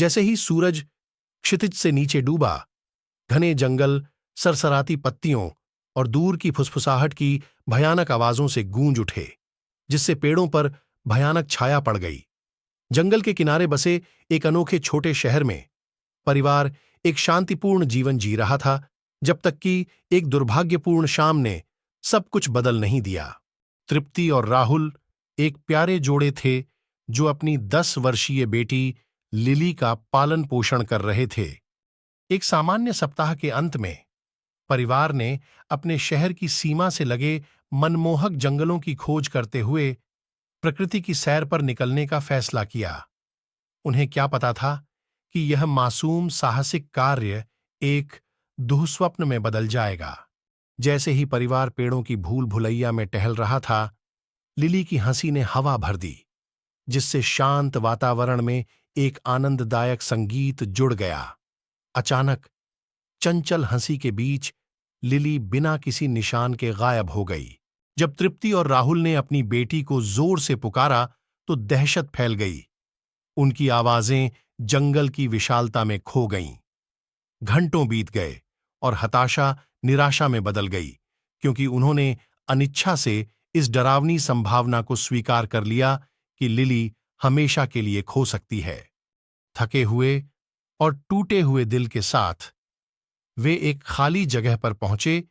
जैसे ही सूरज क्षितिज से नीचे डूबा, घने जंगल सरसराती पत्तियों और दूर की फुसफुसाहट की भयानक आवाजों से गूंज उठे, जिससे पेड़ों पर भयानक छाया पड़ गई। जंगल के किनारे बसे एक अनोखे छोटे शहर में परिवार एक शांतिपूर्ण जीवन जी रहा था, जब तक कि एक दुर्भाग्यपूर्ण शाम ने सब कुछ बदल नहीं दिया। तृप्ति और राहुल एक प्यारे जोड़े थे जो अपनी 10 वर्षीय बेटी लिली का पालन पोषण कर रहे थे। एक सामान्य सप्ताह के अंत में परिवार ने अपने शहर की सीमा से लगे मनमोहक जंगलों की खोज करते हुए प्रकृति की सैर पर निकलने का फैसला किया। उन्हें क्या पता था कि यह मासूम साहसिक कार्य एक दुःस्वप्न में बदल जाएगा। जैसे ही परिवार पेड़ों की भूल भुलैया में टहल रहा था, लिली की हंसी ने हवा भर दी, जिससे शांत वातावरण में एक आनंददायक संगीत जुड़ गया। अचानक चंचल हंसी के बीच लिली बिना किसी निशान के गायब हो गई। जब तृप्ति और राहुल ने अपनी बेटी को जोर से पुकारा तो दहशत फैल गई। उनकी आवाजें जंगल की विशालता में खो गईं। घंटों बीत गए और हताशा निराशा में बदल गई, क्योंकि उन्होंने अनिच्छा से इस डरावनी संभावना को स्वीकार कर लिया कि लिली हमेशा के लिए खो सकती है। थके हुए और टूटे हुए दिल के साथ वे एक खाली जगह पर पहुंचे,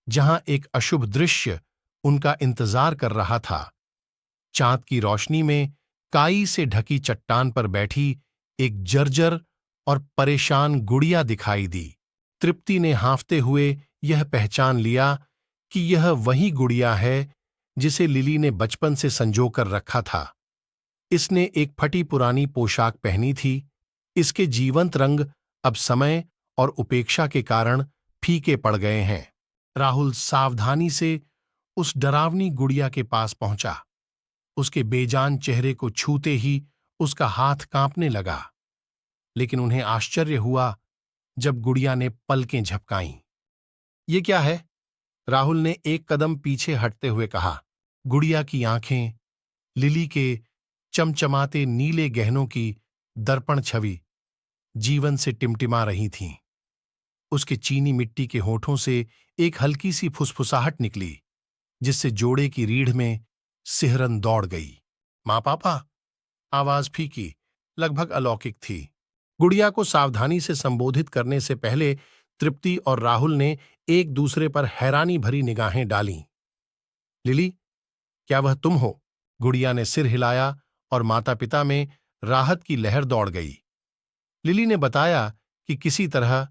जहां एक अशुभ दृश्य उनका इंतजार कर रहा था। चांद की रोशनी में काई से ढकी चट्टान पर बैठी एक जर्जर और परेशान गुड़िया दिखाई दी। तृप्ति ने हांफते हुए यह पहचान लिया कि यह वही गुड़िया है जिसे लिली ने बचपन से संजोकर रखा था। इसने एक फटी पुरानी पोशाक पहनी थी। इसके जीवंत रंग अब समय और उपेक्षा के कारण फीके पड़ गए हैं। राहुल सावधानी से उस डरावनी गुड़िया के पास पहुंचा। उसके बेजान चेहरे को छूते ही उसका हाथ कांपने लगा, लेकिन उन्हें आश्चर्य हुआ जब गुड़िया ने पलकें झपकाईं। ये क्या है? राहुल ने एक कदम पीछे हटते हुए कहा। गुड़िया की आंखें लिली के चमचमाते नीले गहनों की दर्पण छवि जीवन से टिमटिमा रही थीं। उसके चीनी मिट्टी के होठों से एक हल्की सी फुसफुसाहट निकली, जिससे जोड़े की रीढ़ में सिहरन दौड़ गई। माँ पापा? आवाज फीकी, लगभग अलौकिक थी। गुड़िया को सावधानी से संबोधित करने से पहले तृप्ति और राहुल ने एक दूसरे पर हैरानी भरी निगाहें डालीं। लिली, क्या वह तुम हो? गुड़िया ने सिर हिलाया और माता पिता में राहत की लहर दौड़ गई। लिली ने बताया कि किसी तरह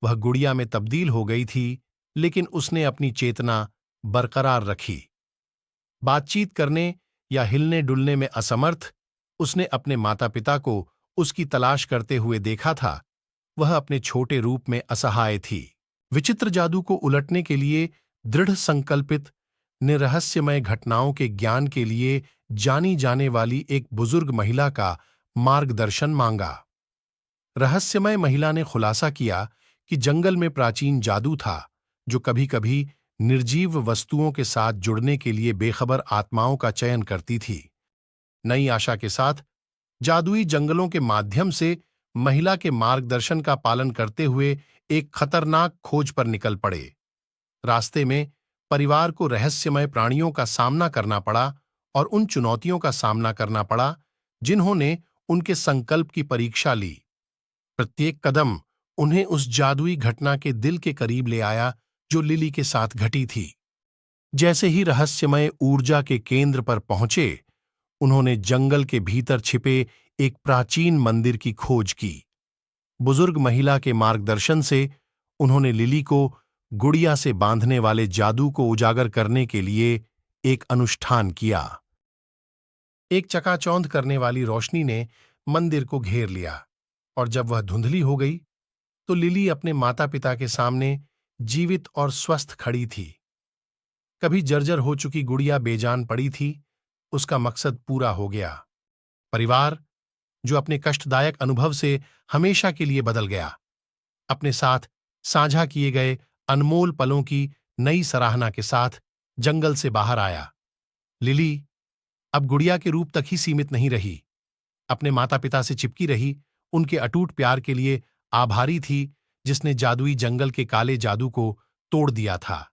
वह गुड़िया में तब्दील हो गई थी, लेकिन उसने अपनी चेतना बरकरार रखी। बातचीत करने या हिलने डुलने में असमर्थ, उसने अपने माता पिता को उसकी तलाश करते हुए देखा था। वह अपने छोटे रूप में असहाय थी। विचित्र जादू को उलटने के लिए दृढ़ संकल्पित ने रहस्यमय घटनाओं के ज्ञान के लिए जानी जाने वाली एक बुजुर्ग महिला का मार्गदर्शन मांगा। रहस्यमय महिला ने खुलासा किया कि जंगल में प्राचीन जादू था जो कभी-कभी निर्जीव वस्तुओं के साथ जुड़ने के लिए बेखबर आत्माओं का चयन करती थी। नई आशा के साथ जादुई जंगलों के माध्यम से महिला के मार्गदर्शन का पालन करते हुए एक खतरनाक खोज पर निकल पड़े। रास्ते में परिवार को रहस्यमय प्राणियों का सामना करना पड़ा और उन चुनौतियों का सामना करना पड़ा जिन्होंने उनके संकल्प की परीक्षा ली। प्रत्येक कदम उन्हें उस जादुई घटना के दिल के करीब ले आया जो लिली के साथ घटी थी। जैसे ही रहस्यमय ऊर्जा के केंद्र पर पहुंचे, उन्होंने जंगल के भीतर छिपे एक प्राचीन मंदिर की खोज की। बुजुर्ग महिला के मार्गदर्शन से उन्होंने लिली को गुड़िया से बांधने वाले जादू को उजागर करने के लिए एक अनुष्ठान किया। एक चकाचौंध करने वाली रोशनी ने मंदिर को घेर लिया, और जब वह धुंधली हो गई तो लिली अपने माता पिता के सामने जीवित और स्वस्थ खड़ी थी। कभी जर्जर हो चुकी गुड़िया बेजान पड़ी थी, उसका मकसद पूरा हो गया। परिवार, जो अपने कष्टदायक अनुभव से हमेशा के लिए बदल गया, अपने साथ साझा किए गए अनमोल पलों की नई सराहना के साथ जंगल से बाहर आया। लिली अब गुड़िया के रूप तक ही सीमित नहीं रही, अपने माता पिता से चिपकी रही, उनके अटूट प्यार के लिए आभारी थी जिसने जादुई जंगल के काले जादू को तोड़ दिया था।